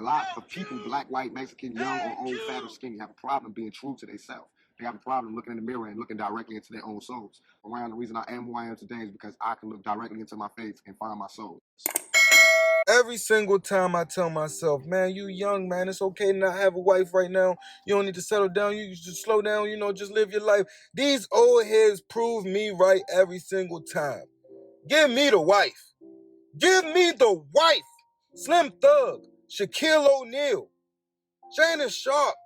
A lot of people, black, white, Mexican, young or old, fat or skinny, have a problem being true to themselves. They have a problem looking in the mirror and looking directly into their own souls. Around the reason I am who I am today is because I can look directly into my face and find my soul. Every single time I tell myself, man, you young, man, it's okay to not have a wife right now. You don't need to settle down. You just slow down, just live your life. These old heads prove me right every single time. Give me the wife. Give me the wife. Slim Thug, Shaquille O'Neal, Shannon Sharpe.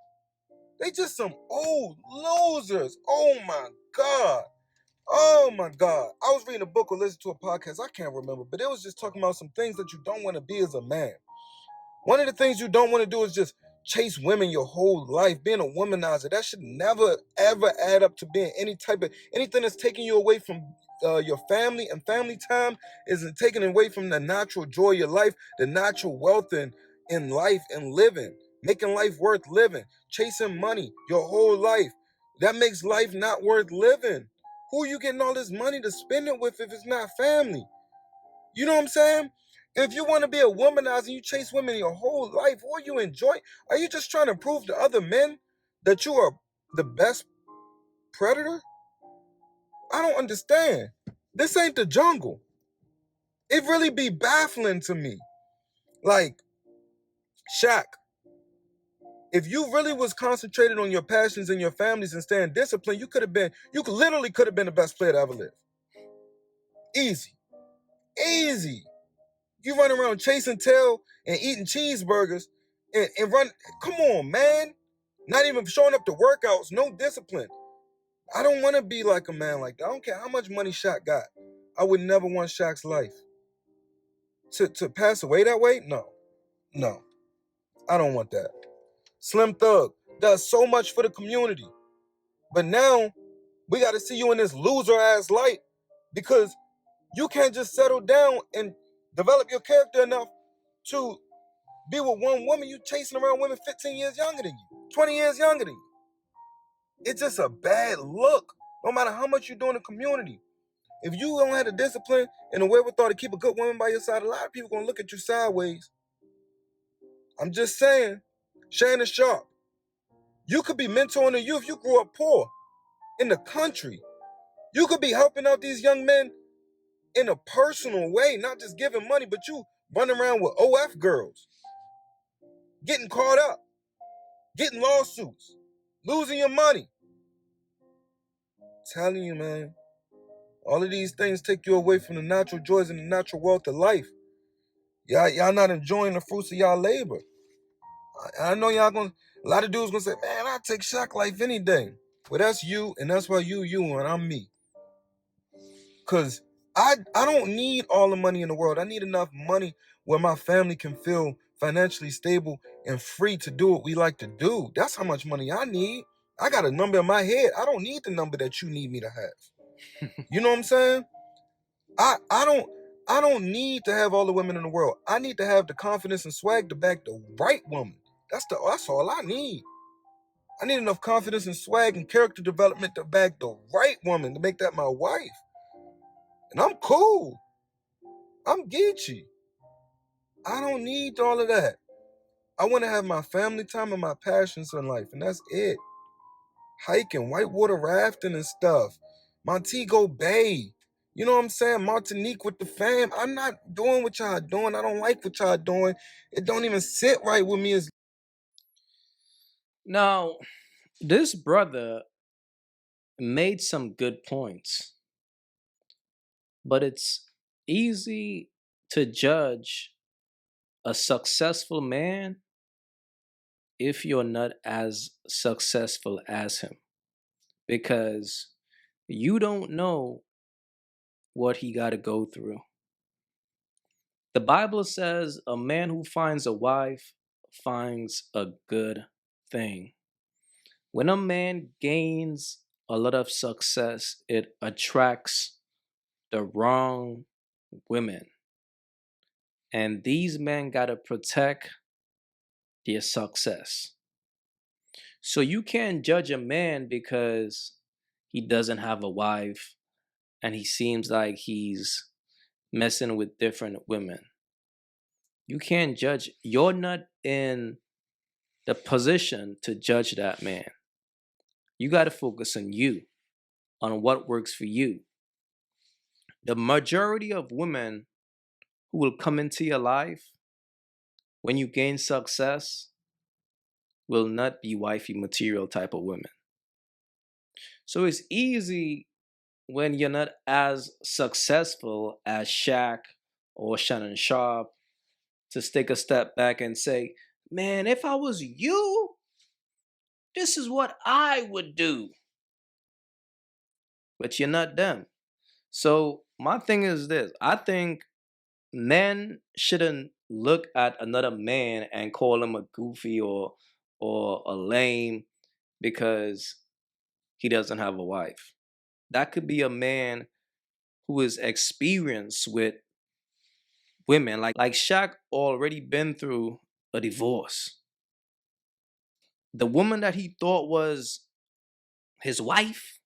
They just some old losers. Oh my God. Oh my God. I was reading a book or listening to a podcast. I can't remember, but it was just talking about some things that you don't want to be as a man. One of the things you don't want to do is just chase women your whole life. Being a womanizer, that should never, ever add up to being anything that's taking you away from your family and family time, is taking away from the natural joy of your life, the natural wealth in life and living, making life worth living, chasing money your whole life. That makes life not worth living. Who are you getting all this money to spend it with if it's not family? You know what I'm saying? If you want to be a womanizer, you chase women your whole life, or you enjoy, are you just trying to prove to other men that you are the best predator? I don't understand. This ain't the jungle. It really be baffling to me. Like, Shaq, if you really was concentrated on your passions and your families and staying disciplined, you literally could have been the best player to ever live. Easy. Easy. You run around chasing tail and eating cheeseburgers and run. Come on, man. Not even showing up to workouts, no discipline. I don't want to be like a man like that. I don't care how much money Shaq got. I would never want Shaq's life. To pass away that way? No. No. I don't want that. Slim Thug does so much for the community. But now we got to see you in this loser ass light because you can't just settle down and develop your character enough to be with one woman. You chasing around women 15 years younger than you, 20 years younger than you. It's just a bad look, no matter how much you do in the community. If you don't have the discipline and the wherewithal to keep a good woman by your side, a lot of people gonna look at you sideways. I'm just saying, Shannon Sharpe, you could be mentoring the youth. You grew up poor in the country. You could be helping out these young men in a personal way, not just giving money, but you running around with OF girls, getting caught up, getting lawsuits, losing your money. Telling you, man, all of these things take you away from the natural joys and the natural wealth of life. Y'all not enjoying the fruits of y'all labor. I know a lot of dudes gonna say, man, I take Shaq life any day. Well, that's you, and that's why you, and I'm me. Cause I don't need all the money in the world. I need enough money where my family can feel financially stable and free to do what we like to do. That's how much money I need. I got a number in my head. I don't need the number that you need me to have. You know what I'm saying? I don't need to have all the women in the world. I need to have the confidence and swag to back the right woman. That's all I need. I need enough confidence and swag and character development to back the right woman to make that my wife. And I'm cool. I'm Geechee. I don't need all of that. I want to have my family time and my passions in life, and that's it. Hiking, whitewater rafting and stuff. Montego Bay. You know what I'm saying? Martinique with the fam. I'm not doing what y'all doing. I don't like what y'all doing. It don't even sit right with me as. Now, this brother made some good points, but it's easy to judge a successful man if you're not as successful as him, because you don't know what he got to go through. The Bible says a man who finds a wife finds a good thing. When a man gains a lot of success, it attracts the wrong women. And these men got to protect their success. So you can't judge a man because he doesn't have a wife and he seems like he's messing with different women. You can't judge. You're not in the position to judge that man. You got to focus on you, on what works for you. The majority of women who will come into your life when you gain success will not be wifey material type of women. So it's easy when you're not as successful as Shaq or Shannon Sharpe to take a step back and say, man, if I was you, this is what I would do. But you're not them. So my thing is this. I think men shouldn't look at another man and call him a goofy or a lame because he doesn't have a wife. That could be a man who is experienced with women. Like Shaq already been through a divorce. The woman that he thought was his wife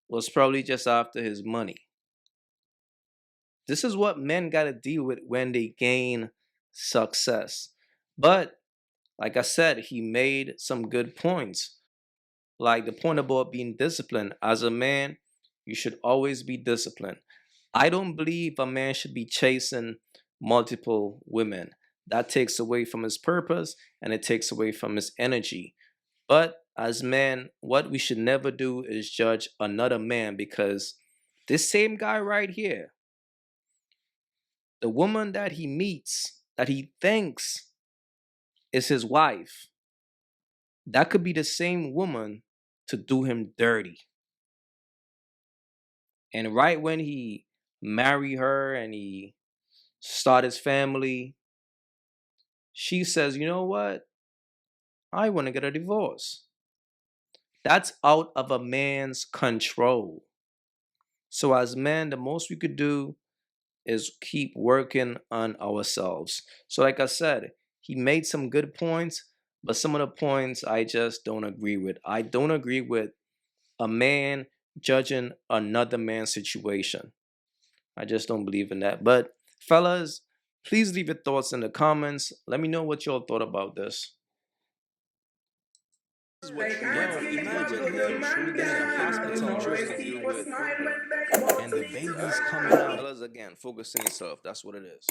was probably just after his money. This is what men got to deal with when they gain success. But like I said, he made some good points. Like the point about being disciplined. As a man, you should always be disciplined. I don't believe a man should be chasing multiple women. That takes away from his purpose and it takes away from his energy. But as men, what we should never do is judge another man because this same guy right here, the woman that he meets, that he thinks is his wife, that could be the same woman to do him dirty. And right when he marry her and he start his family, she says, you know what? I want to get a divorce. That's out of a man's control. So as men, the most we could do is keep working on ourselves. So like I said, he made some good points, but some of the points I just don't agree with. I don't agree with a man judging another man's situation. I just don't believe in that. But fellas, please leave your thoughts in the comments. Let me know what y'all thought about this. Yo, imagine him being in a hospital trying to deal with and the baby's coming out. Fellas, again, focus on yourself. That's what it is.